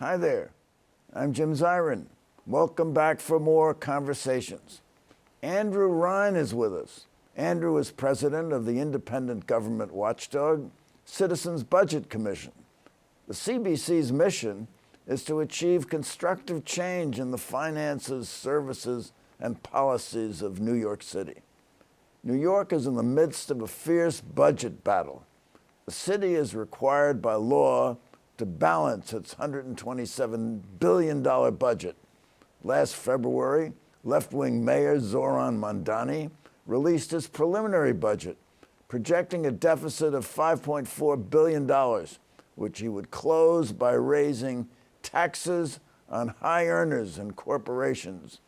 Hi there, I'm Jim Zohran. Welcome back for more conversations. Andrew Rein is with us. Andrew is president of the independent government watchdog, Citizens Budget Commission. The CBC's mission is to achieve constructive change in the finances, services, and policies of New York City. New York is in the midst of a fierce budget battle. The city is required by law to balance its $127 billion budget. Last February, left-wing Mayor Zohran Mamdani released his preliminary budget, projecting a deficit of $5.4 billion, which he would close by raising taxes on high earners and corporations,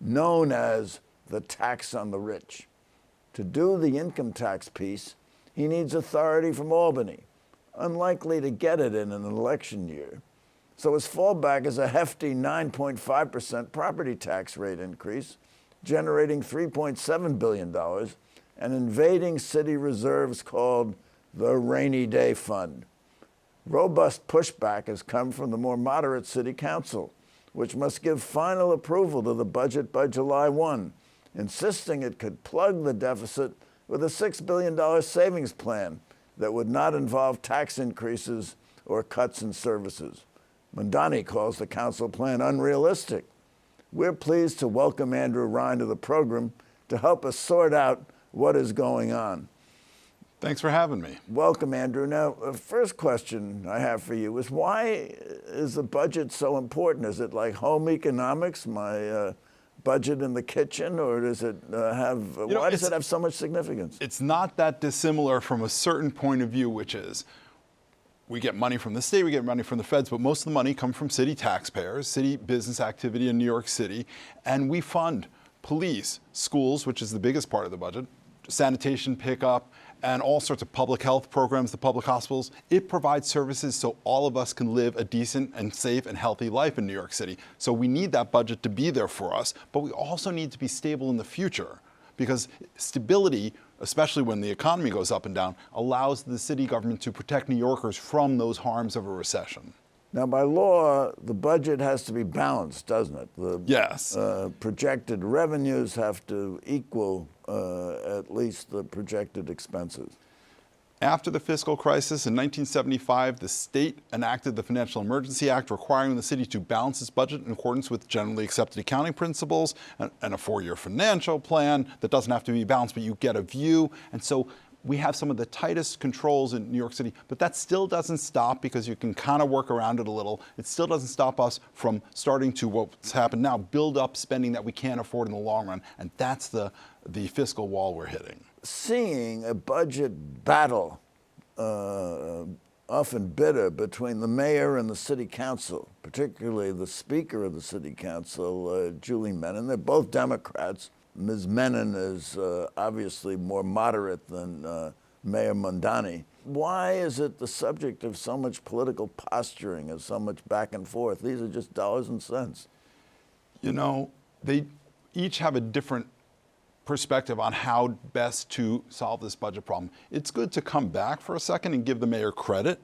known as the tax on the rich. To do the income tax piece, he needs authority from Albany, unlikely to get it in an election year. So his fallback is a hefty 9.5% property tax rate increase, generating $3.7 billion and invading city reserves called the Rainy Day Fund. Robust pushback has come from the more moderate city council, which must give final approval to the budget by July 1, insisting it could plug the deficit with a $6 billion savings plan that would not involve tax increases or cuts in services. Mamdani calls the council plan unrealistic. We're pleased to welcome Andrew Rein to the program to help us sort out what is going on. Thanks for having me. Welcome, Andrew. Now, the first question I have for you is, why is the budget so important? Is it like home economics, my budget in the kitchen, or does it why does it have so much significance? It's not that dissimilar from a certain point of view, which is we get money from the state, we get money from the feds, but most of the money comes from city taxpayers, city business activity in New York City, and we fund police, schools, which is the biggest part of the budget, sanitation pickup, and all sorts of public health programs, the public hospitals. It provides services so all of us can live a decent and safe and healthy life in New York City. So we need that budget to be there for us, but we also need to be stable in the future, because stability, especially when the economy goes up and down, allows the city government to protect New Yorkers from those harms of a recession. Now, by law, the budget has to be balanced, doesn't it? Yes. Projected revenues have to equal at least the projected expenses. After the fiscal crisis in 1975, the state enacted the Financial Emergency Act, requiring the city to balance its budget in accordance with generally accepted accounting principles and a 4-year financial plan that doesn't have to be balanced, but you get a view. And so we have some of the tightest controls in New York City, but that still doesn't stop, because you can kind of work around it a little. It still doesn't stop us from starting to, what's happened now, build up spending that we can't afford in the long run. And that's the fiscal wall we're hitting. Seeing a budget battle, often bitter, between the mayor and the city council, particularly the speaker of the city council, Julie Menon. They're both Democrats. Ms. Menon is obviously more moderate than Mayor Mamdani. Why is it the subject of so much political posturing and so much back and forth? These are just dollars and cents. You know, they each have a different perspective on how best to solve this budget problem. It's good to come back for a second and give the mayor credit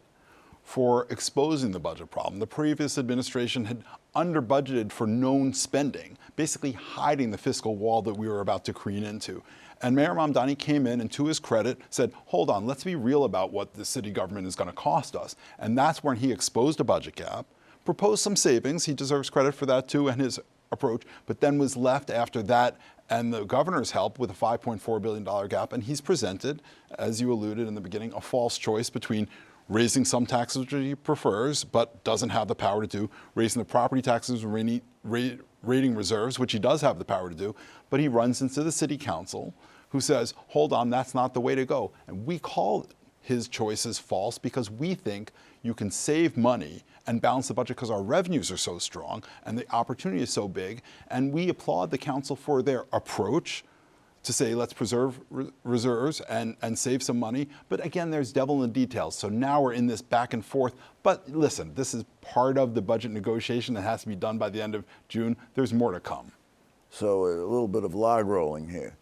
for exposing the budget problem. The previous administration had under-budgeted for known spending, basically hiding the fiscal wall that we were about to careen into. And Mayor Mamdani came in and, to his credit, said, hold on, let's be real about what the city government is going to cost us. And that's when he exposed a budget gap, proposed some savings. He deserves credit for that too, and his approach, but then was left after that and the governor's help with a $5.4 billion gap. And he's presented, as you alluded in the beginning, a false choice between raising some taxes, which he prefers, but doesn't have the power to do, raising the property taxes, rating reserves, which he does have the power to do, but he runs into the city council, who says, hold on, that's not the way to go. And we call his choices false, because we think you can save money and balance the budget because our revenues are so strong and the opportunity is so big. And we applaud the council for their approach to say, let's preserve reserves and save some money. But again, there's devil in the details. So now we're in this back and forth. But listen, this is part of the budget negotiation that has to be done by the end of June. There's more to come. So a little bit of log rolling here.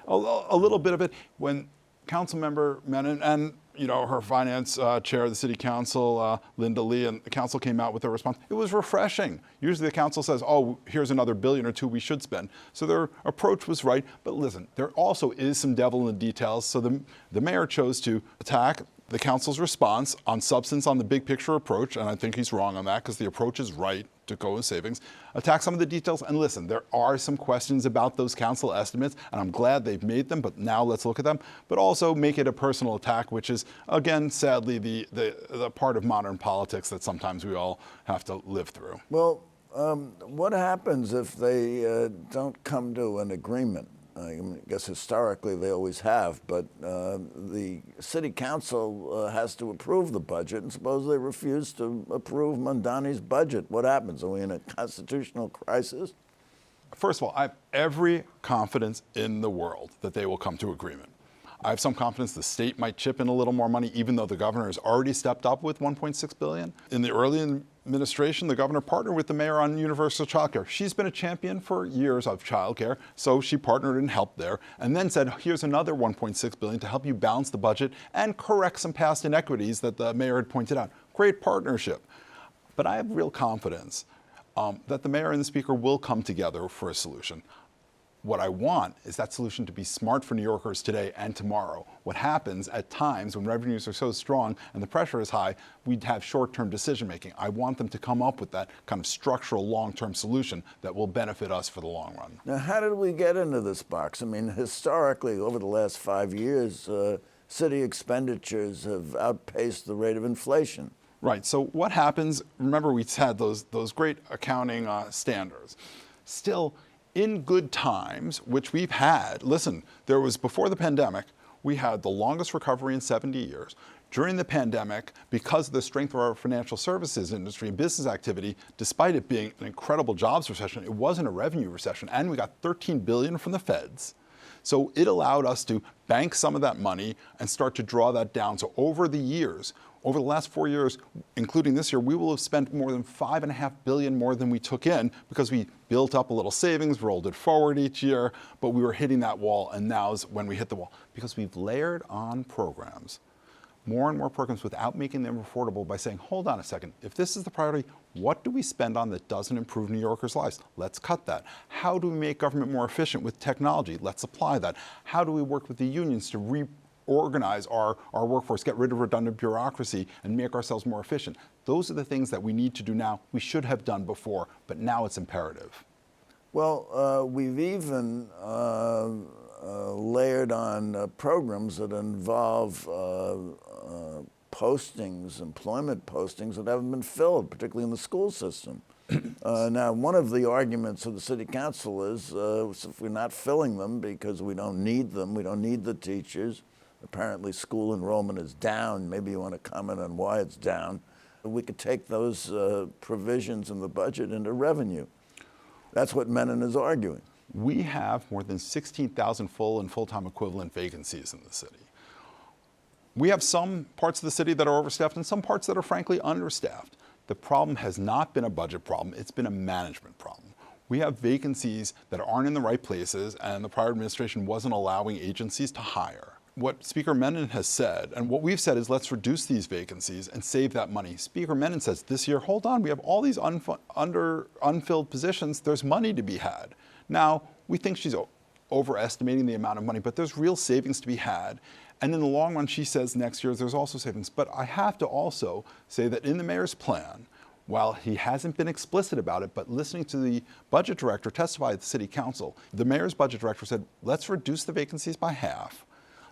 A little bit of it. When Councilmember Menon and her finance chair of the city council, Linda Lee, and the council came out with a response. It was refreshing. Usually the council says, oh, here's another $1 billion or $2 billion we should spend. So their approach was right. But listen, there also is some devil in the details. So the mayor chose to attack the council's response on substance, on the big picture approach, and I think he's wrong on that because the approach is right to go with savings, attack some of the details. And listen, there are some questions about those council estimates, and I'm glad they've made them, but now let's look at them. But also make it a personal attack, which is, again, sadly, the part of modern politics that sometimes we all have to live through. Well, what happens if they don't come to an agreement? I guess historically they always have, but the city council has to approve the budget, and suppose they refuse to approve Mamdani's budget. What happens? Are we in a constitutional crisis? First of all, I have every confidence in the world that they will come to agreement. I have some confidence the state might chip in a little more money, even though the governor has already stepped up with $1.6 billion. In the early administration, the governor partnered with the mayor on universal childcare. She's been a champion for years of childcare, so she partnered and helped there, and then said, here's another $1.6 billion to help you balance the budget and correct some past inequities that the mayor had pointed out. Great partnership. But I have real confidence that the mayor and the speaker will come together for a solution. What I want is that solution to be smart for New Yorkers today and tomorrow. What happens at times when revenues are so strong and the pressure is high, we'd have short-term decision making. I want them to come up with that kind of structural long-term solution that will benefit us for the long run. Now, how did we get into this box? I mean, historically, over the last 5 years, city expenditures have outpaced the rate of inflation. Right, so what happens, remember we had those great accounting standards. Still, in good times, which we've had, listen, there was, before the pandemic, we had the longest recovery in 70 years. During the pandemic, because of the strength of our financial services industry and business activity, despite it being an incredible jobs recession, it wasn't a revenue recession, and we got $13 billion from the feds. So it allowed us to bank some of that money and start to draw that down. So over the years, over the last 4 years, including this year, we will have spent more than $5.5 billion more than we took in because we built up a little savings, rolled it forward each year, but we were hitting that wall, and now's when we hit the wall. Because we've layered on programs, more and more programs, without making them affordable by saying, hold on a second, if this is the priority, what do we spend on that doesn't improve New Yorkers' lives? Let's cut that. How do we make government more efficient with technology? Let's apply that. How do we work with the unions to reorganize our workforce, get rid of redundant bureaucracy, and make ourselves more efficient? Those are the things that we need to do now. We should have done before, but now it's imperative. Well, we've even layered on programs that involve postings, employment postings that haven't been filled, particularly in the school system. Now, one of the arguments of the city council is if we're not filling them because we don't need them, we don't need the teachers. Apparently school enrollment is down. Maybe you want to comment on why it's down. We could take those provisions in the budget into revenue. That's what Menon is arguing. We have more than 16,000 full and full-time equivalent vacancies in the city. We have some parts of the city that are overstaffed and some parts that are frankly understaffed. The problem has not been a budget problem, it's been a management problem. We have vacancies that aren't in the right places, and the prior administration wasn't allowing agencies to hire. What Speaker Menon has said, and what we've said, is let's reduce these vacancies and save that money. Speaker Menon says this year, hold on, we have all these unfilled positions, there's money to be had. Now, we think she's overestimating the amount of money, but there's real savings to be had. And in the long run, she says next year there's also savings. But I have to also say that in the mayor's plan, while he hasn't been explicit about it, but listening to the budget director testify at the city council, the mayor's budget director said, let's reduce the vacancies by half.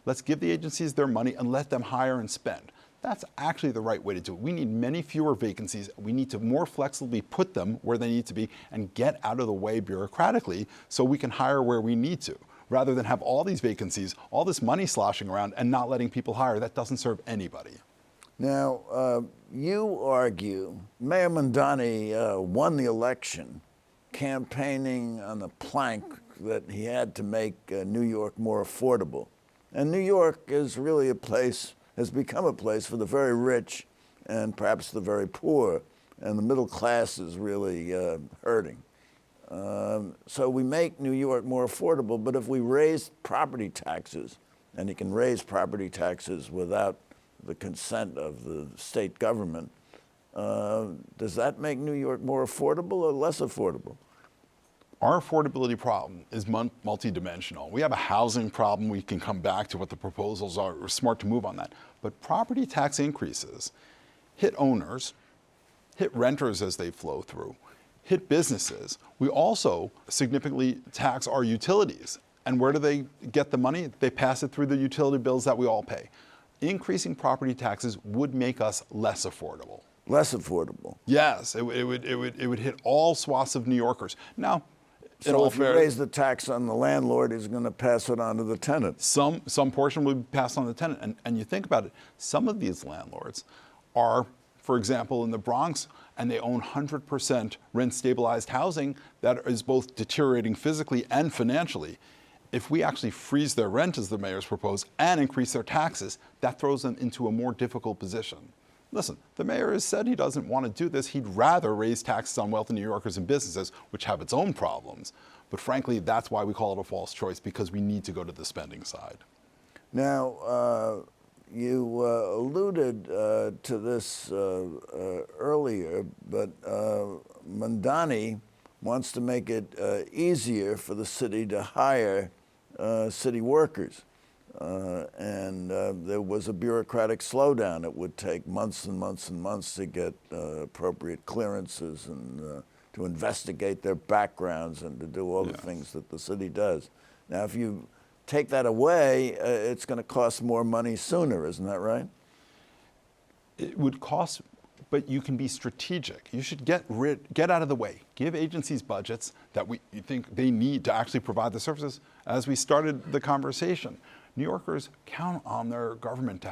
Let's give the agencies their money and let them hire and spend. That's actually the right way to do it. We need many fewer vacancies. We need to more flexibly put them where they need to be and get out of the way bureaucratically so we can hire where we need to, rather than have all these vacancies, all this money sloshing around and not letting people hire. That doesn't serve anybody. Now, you argue Mayor Mamdani won the election campaigning on the plank that he had to make New York more affordable. And New York is really has become a place for the very rich and perhaps the very poor, and the middle class is really hurting. So we make New York more affordable, but if we raise property taxes, and you can raise property taxes without the consent of the state government. Does that make New York more affordable or less affordable? Our affordability problem is multidimensional. We have a housing problem. We can come back to what the proposals are. We're smart to move on that. But property tax increases hit owners, hit renters as they flow through, hit businesses. We also significantly tax our utilities. And where do they get the money? They pass it through the utility bills that we all pay. Increasing property taxes would make us less affordable. Less affordable. Yes, it would hit all swaths of New Yorkers. Now, so if you raise the tax on the landlord, he's going to pass it on to the tenant. Some portion would be passed on to the tenant. And you think about it, some of these landlords are, for example, in the Bronx, and they own 100% rent-stabilized housing that is both deteriorating physically and financially. If we actually freeze their rent, as the mayor's proposed, and increase their taxes, that throws them into a more difficult position. Listen, the mayor has said he doesn't want to do this. He'd rather raise taxes on wealthy New Yorkers and businesses, which have its own problems. But frankly, that's why we call it a false choice, because we need to go to the spending side. Now, you alluded to this earlier, but Mamdani wants to make it easier for the city to hire city workers. And there was a bureaucratic slowdown. It would take months and months and months to get appropriate clearances and to investigate their backgrounds and to do all the things that the city does. Now, if you take that away, it's going to cost more money sooner, isn't that right? It would cost, but you can be strategic. You should get out of the way. Give agencies budgets that you think they need to actually provide the services. As we started the conversation, New Yorkers count on their government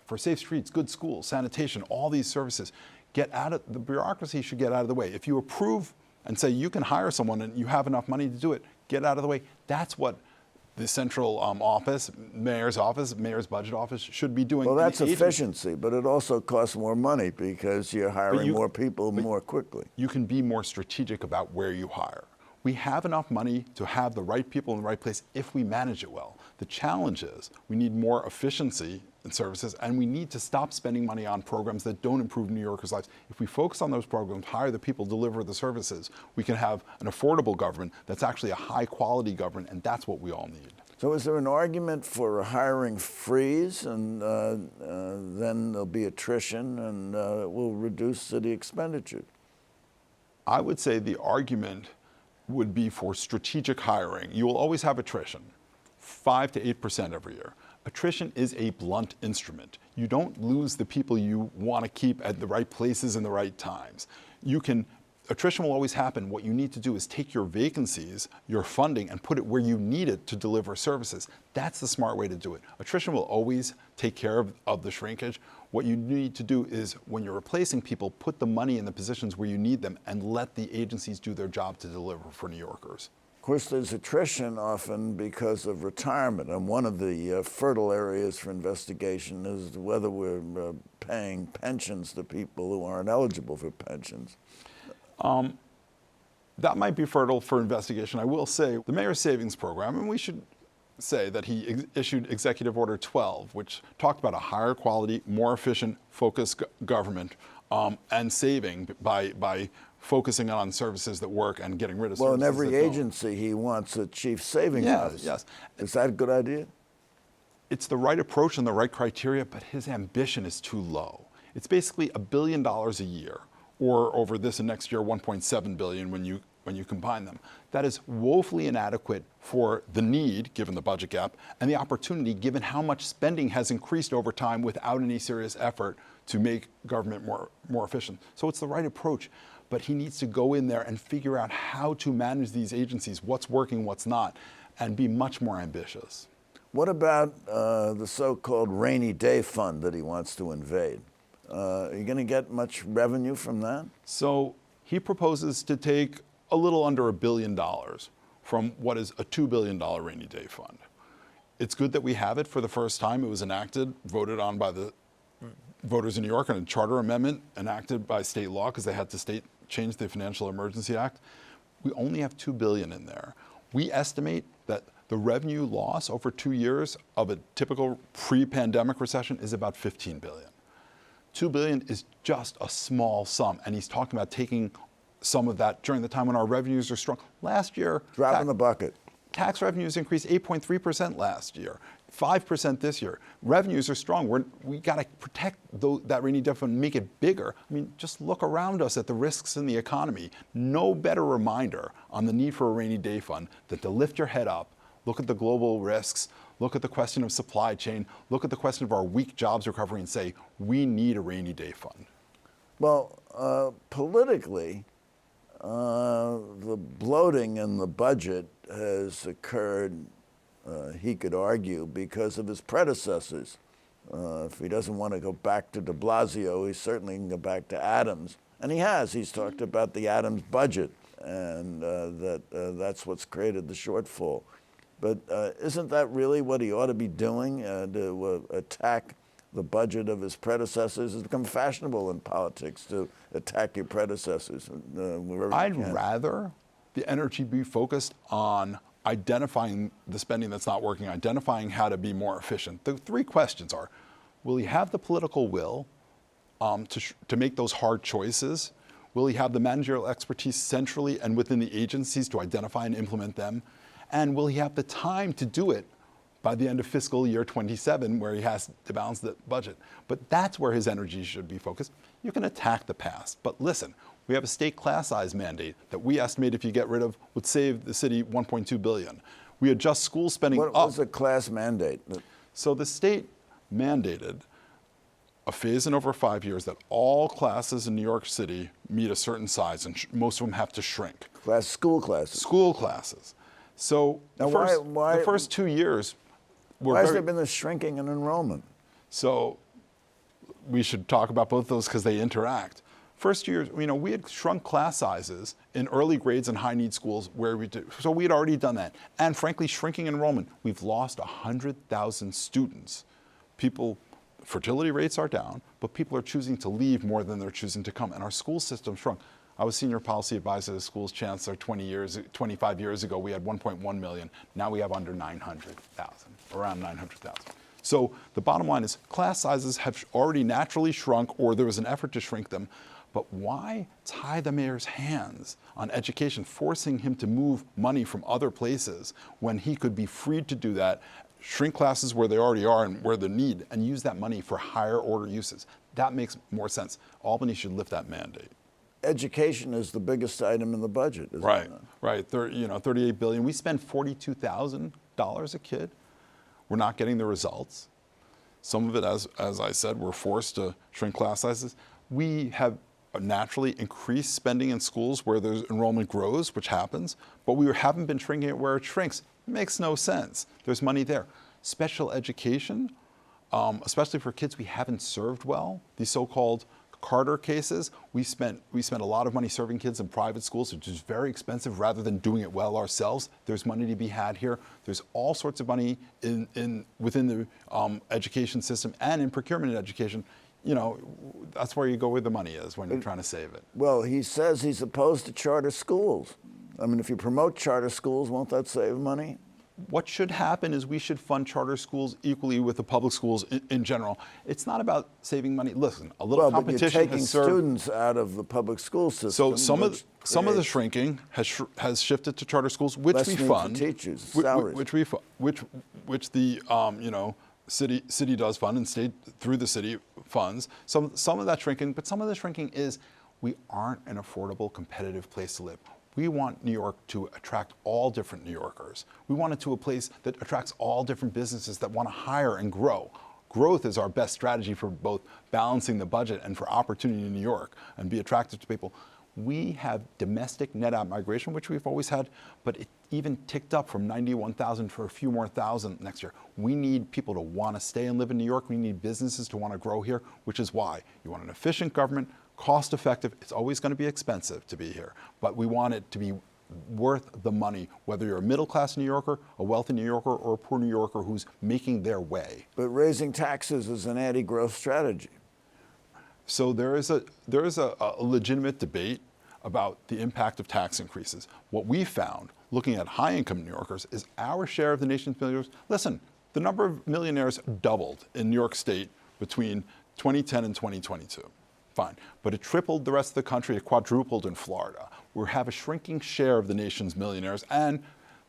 for safe streets, good schools, sanitation, all these services. The bureaucracy should get out of the way. If you approve and say you can hire someone and you have enough money to do it, get out of the way. That's what the central office, mayor's budget office should be doing. Well, that's efficiency, but it also costs more money because you're hiring more people more quickly. You can be more strategic about where you hire. We have enough money to have the right people in the right place if we manage it well. The challenge is we need more efficiency in services, and we need to stop spending money on programs that don't improve New Yorkers' lives. If we focus on those programs, hire the people, deliver the services, we can have an affordable government that's actually a high-quality government, and that's what we all need. So is there an argument for a hiring freeze, and then there'll be attrition, and it will reduce city expenditure? I would say the argument would be for strategic hiring. You will always have attrition, 5 to 8% every year. Attrition is a blunt instrument. You don't lose the people you want to keep at the right places in the right times. Attrition will always happen. What you need to do is take your vacancies, your funding, and put it where you need it to deliver services. That's the smart way to do it. Attrition will always take care of the shrinkage. What you need to do is, when you're replacing people, put the money in the positions where you need them and let the agencies do their job to deliver for New Yorkers. Of course, there's attrition often because of retirement, and one of the fertile areas for investigation is whether we're paying pensions to people who aren't eligible for pensions. That might be fertile for investigation. I will say the Mayor's Savings Program, and we should say that he issued Executive Order 12, which talked about a higher quality, more efficient, focused government and saving by focusing on services that work and getting rid of services that don't. Well, in every agency, he wants a chief savings officer. Yes. Is that a good idea? It's the right approach and the right criteria, but his ambition is too low. It's basically $1 billion a year, or over this and next year, $1.7 billion when you combine them. That is woefully inadequate for the need, given the budget gap, and the opportunity, given how much spending has increased over time without any serious effort to make government more efficient. So it's the right approach, but he needs to go in there and figure out how to manage these agencies, what's working, what's not, and be much more ambitious. What about the so-called rainy day fund that he wants to invade? Are you going to get much revenue from that? So he proposes to take a little under $1 billion from what is a $2 billion rainy day fund. It's good that we have it for the first time. It was enacted, voted on by the voters in New York, and a charter amendment enacted by state law because they had to change the Financial Emergency Act. We only have $2 billion in there. We estimate that the revenue loss over 2 years of a typical pre-pandemic recession is about $15 billion. $2 billion is just a small sum, and he's talking about taking some of that during the time when our revenues are strong. Last year, Drop in the bucket. tax revenues increased 8.3% last year, 5% this year. Revenues are strong. We got to protect that rainy day fund and make it bigger. I mean, just look around us at the risks in the economy. No better reminder on the need for a rainy day fund than to lift your head up, look at the global risks, look at the question of supply chain, look at the question of our weak jobs recovery and say, we need a rainy day fund. Well, politically, the bloating in the budget has occurred, he could argue, because of his predecessors. If he doesn't want to go back to de Blasio, he certainly can go back to Adams. And he has. He's talked about the Adams budget, and that's what's created the shortfall. But isn't that really what he ought to be doing, to attack the budget of his predecessors? It's become fashionable in politics to attack your predecessors. I'd rather the energy be focused on identifying the spending that's not working, identifying how to be more efficient. The three questions are, will he have the political will to make those hard choices? Will he have the managerial expertise centrally and within the agencies to identify and implement them? And will he have the time to do it by the end of fiscal year 27, where he has to balance the budget? But that's where his energy should be focused. You can attack the past, but listen, we have a state class size mandate that we estimate, if you get rid of, would save the city $1.2 billion. We adjust school spending up. What was a class mandate? So the state mandated a phase in over 5 years that all classes in New York City meet a certain size, and most of them have to shrink. School classes. School classes. So Now the first 2 years were Why has there been this shrinking in enrollment? So we should talk about both of those because they interact. First years, we had shrunk class sizes in early grades and high need schools so we had already done that. And frankly, shrinking enrollment, we've lost 100,000 students. Fertility rates are down, but people are choosing to leave more than they're choosing to come, and our school system shrunk. I was senior policy advisor to the school's chancellor 25 years ago. We had 1.1 million. Now we have under 900,000, around 900,000. So the bottom line is class sizes have already naturally shrunk, or there was an effort to shrink them. But why tie the mayor's hands on education, forcing him to move money from other places when he could be freed to do that, shrink classes where they already are and where they need, and use that money for higher order uses? That makes more sense. Albany should lift that mandate. Education is the biggest item in the budget, isn't Right, it? right. $38 billion. We spend $42,000 a kid. We're not getting the results. Some of it, as I said, we're forced to shrink class sizes. We have naturally increased spending in schools where there's enrollment grows, which happens, but we haven't been shrinking it where it shrinks. It makes no sense. There's money there. Special education, especially for kids we haven't served well, these so-called Carter cases, we spent a lot of money serving kids in private schools, which is very expensive, rather than doing it well ourselves. There's money to be had here. There's all sorts of money within the education system and in procurement education. That's where you go where the money is when you're trying to save it. Well, he says he's opposed to charter schools. I mean, if you promote charter schools, won't that save money? What should happen is we should fund charter schools equally with the public schools in general. It's not about saving money. Listen, a little competition but you're taking has served. Students out of the public school system. So some of the shrinking has shifted to charter schools, which Less we need fund, for teachers, salaries. which the city does fund, and state through the city funds. Some of that shrinking, but some of the shrinking is we aren't an affordable, competitive place to live. We want New York to attract all different New Yorkers. We want it to a place that attracts all different businesses that want to hire and grow. Growth is our best strategy for both balancing the budget and for opportunity in New York and be attractive to people. We have domestic net out migration, which we've always had, but it even ticked up from 91,000 for a few more thousand next year. We need people to want to stay and live in New York. We need businesses to want to grow here, which is why you want an efficient government, cost effective. It's always going to be expensive to be here, but we want it to be worth the money, whether you're a middle class New Yorker, a wealthy New Yorker, or a poor New Yorker who's making their way. But raising taxes is an anti-growth strategy. So there is a legitimate debate about the impact of tax increases. What we found, looking at high-income New Yorkers, is our share of the nation's millionaires. Listen, the number of millionaires doubled in New York State between 2010 and 2022. Fine. But it tripled the rest of the country. It quadrupled in Florida. We have a shrinking share of the nation's millionaires, and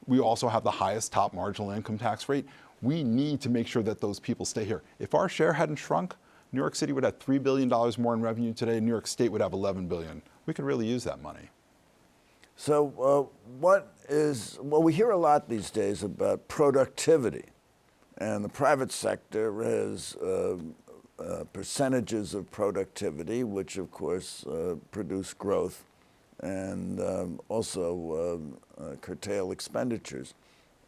we also have the highest top marginal income tax rate. We need to make sure that those people stay here. If our share hadn't shrunk, New York City would have $3 billion more in revenue today. New York State would have $11 billion. We could really use that money. So we hear a lot these days about productivity, and the private sector has percentages of productivity, which of course produce growth and also curtail expenditures.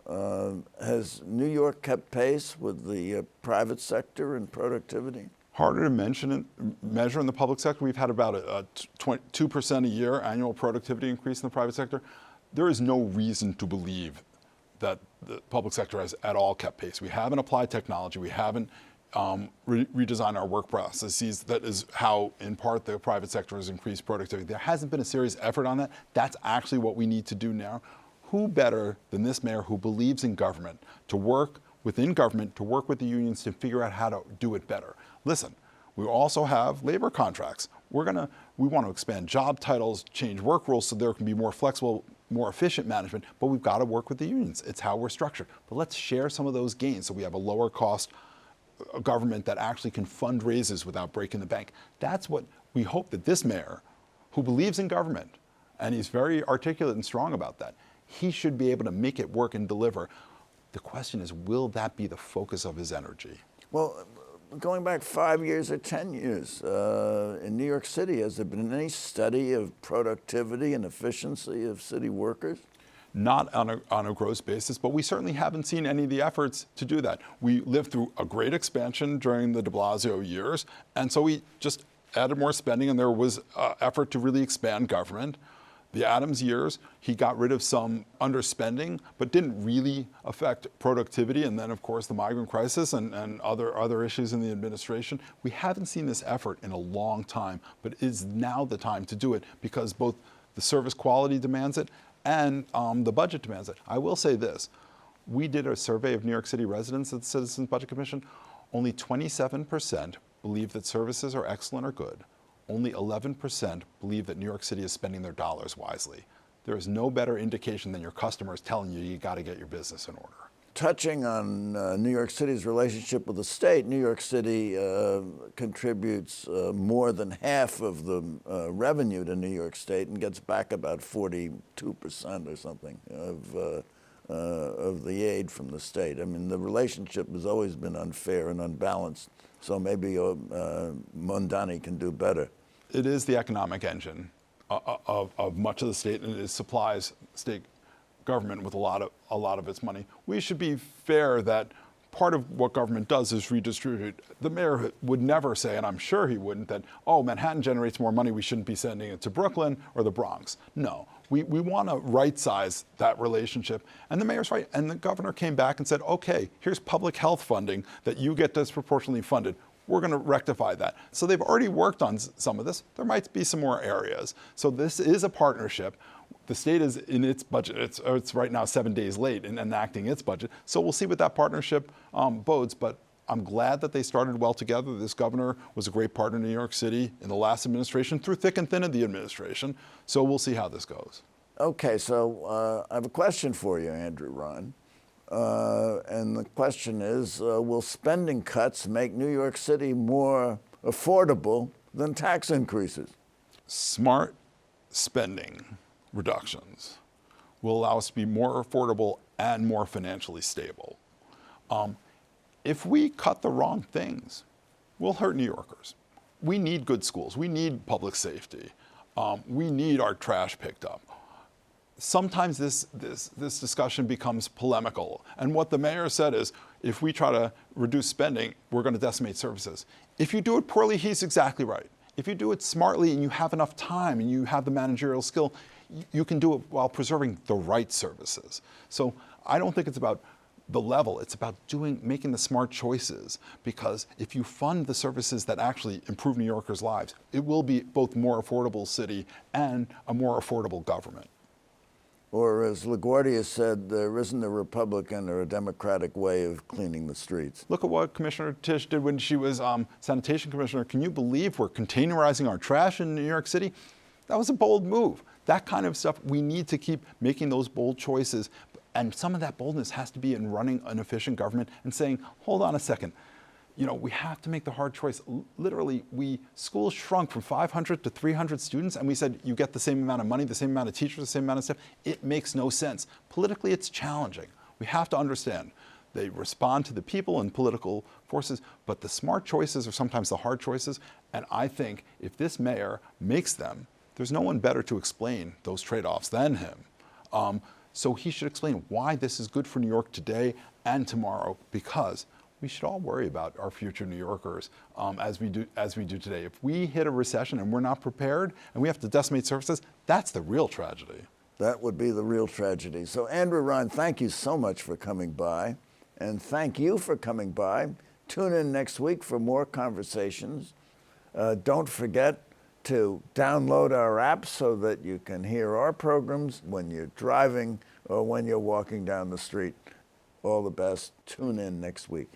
Has New York kept pace with the private sector in productivity? Harder to measure in the public sector. We've had about a 2% a year annual productivity increase in the private sector. There is no reason to believe that the public sector has at all kept pace. We haven't applied technology. We haven't redesigned our work processes. That is how, in part, the private sector has increased productivity. There hasn't been a serious effort on that. That's actually what we need to do now. Who better than this mayor who believes in government to work within government, to work with the unions to figure out how to do it better? Listen, we also have labor contracts. We want to expand job titles, change work rules so there can be more flexible, more efficient management, but we've got to work with the unions. It's how we're structured. But let's share some of those gains so we have a lower cost government that actually can fund raises without breaking the bank. That's what we hope that this mayor, who believes in government, and he's very articulate and strong about that, he should be able to make it work and deliver. The question is, will that be the focus of his energy? Well, going back 5 years or 10 years, in New York City, has there been any study of productivity and efficiency of city workers? Not on a gross basis, but we certainly haven't seen any of the efforts to do that. We lived through a great expansion during the de Blasio years, and so we just added more spending, and there was effort to really expand government. The Adams years, he got rid of some underspending, but didn't really affect productivity. And then, of course, the migrant crisis and other issues in the administration. We haven't seen this effort in a long time, but it is now the time to do it because both the service quality demands it and the budget demands it. I will say this. We did a survey of New York City residents at the Citizens Budget Commission. Only 27% believe that services are excellent or good. Only 11% believe that New York City is spending their dollars wisely. There is no better indication than your customers telling you you got to get your business in order. Touching on New York City's relationship with the state, New York City contributes more than half of the revenue to New York State and gets back about 42% or something of the aid from the state. I mean, the relationship has always been unfair and unbalanced, so maybe Mamdani can do better. It is the economic engine of much of the state, and it supplies state government with a lot of its money. We should be fair that part of what government does is redistribute. The mayor would never say, and I'm sure he wouldn't, that, oh, Manhattan generates more money, we shouldn't be sending it to Brooklyn or the Bronx. No, we want to right-size that relationship. And the mayor's right. And the governor came back and said, okay, here's public health funding that you get disproportionately funded. We're going to rectify that. So they've already worked on some of this. There might be some more areas. So this is a partnership. The state is in its budget. It's right now 7 days late in enacting its budget. So we'll see what that partnership bodes. But I'm glad that they started well together. This governor was a great partner in New York City in the last administration, through thick and thin of the administration. So we'll see how this goes. Okay, so I have a question for you, Andrew Rein. And the question is, will spending cuts make New York City more affordable than tax increases? Smart spending reductions will allow us to be more affordable and more financially stable. If we cut the wrong things, we'll hurt New Yorkers. We need good schools. We need public safety. We need our trash picked up. Sometimes this discussion becomes polemical. And what the mayor said is, if we try to reduce spending, we're going to decimate services. If you do it poorly, he's exactly right. If you do it smartly and you have enough time and you have the managerial skill, you can do it while preserving the right services. So I don't think it's about the level. It's about making the smart choices, because if you fund the services that actually improve New Yorkers' lives, it will be both more affordable city and a more affordable government. Or as LaGuardia said, there isn't a Republican or a Democratic way of cleaning the streets. Look at what Commissioner Tisch did when she was sanitation commissioner. Can you believe we're containerizing our trash in New York City? That was a bold move. That kind of stuff, we need to keep making those bold choices. And some of that boldness has to be in running an efficient government and saying, hold on a second. We have to make the hard choice. Literally, schools shrunk from 500 to 300 students, and we said, you get the same amount of money, the same amount of teachers, the same amount of stuff. It makes no sense. Politically, it's challenging. We have to understand. They respond to the people and political forces, but the smart choices are sometimes the hard choices. And I think if this mayor makes them, there's no one better to explain those trade-offs than him. So he should explain why this is good for New York today and tomorrow, because we should all worry about our future New Yorkers as we do today. If we hit a recession and we're not prepared and we have to decimate services, that's the real tragedy. That would be the real tragedy. So Andrew Rein, thank you so much for coming by. And thank you for coming by. Tune in next week for more conversations. Don't forget to download our app so that you can hear our programs when you're driving or when you're walking down the street. All the best. Tune in next week.